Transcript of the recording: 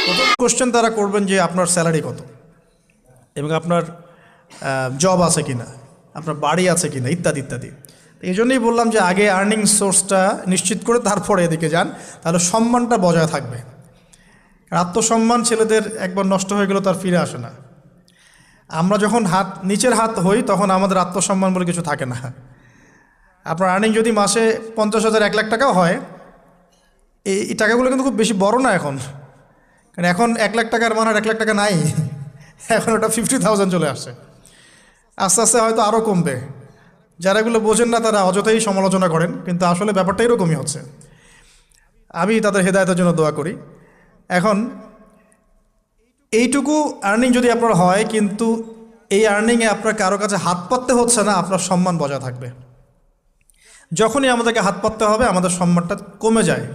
প্রথম কোশ্চেন তারা করবেন যে আপনার স্যালারি কত এবং আপনার জব আছে কিনা, আপনার বাড়ি আছে কিনা, ইত্যাদি ইত্যাদি। এই জন্যই বললাম যে আগে আর্নিং সোর্সটা নিশ্চিত করে তারপরে এদিকে যান, তাহলে সম্মানটা বজায় থাকবে। আত্মসম্মান ছেলেদের একবার নষ্ট হয়ে গেলে তার ফিরে আসে না। আমরা যখন নিচের হাত হই তখন আমাদের আত্মসম্মান বলে কিছু থাকে না। আপনার আর্নিং যদি মাসে 50,000 1 লাখ টাকাও হয়, এই টাকাগুলো কিন্তু খুব বেশি বড় না এখন, কারণ এখন 1 লাখ টাকার মান আর 1 লাখ টাকা নাই, এখন ওটা 50,000 চলে আসছে। আস্তে আস্তে হয়তো আরও কমবে। যারা এগুলো বোঝেন না তারা অযথাই সমালোচনা করেন, কিন্তু আসলে ব্যাপারটা এরকমই হচ্ছে। আমি তাদের হেদায়েতের জন্য দোয়া করি। এখন এইটুকু আর্নিং যদি আপনার হয়, কিন্তু এই আর্নিংয়ে আপনার কারো কাছে হাত পাততে হচ্ছে না, আপনার সম্মান বজায় থাকবে। যখনই আমাদেরকে হাত পাততে হবে আমাদের সম্মানটা কমে যায়।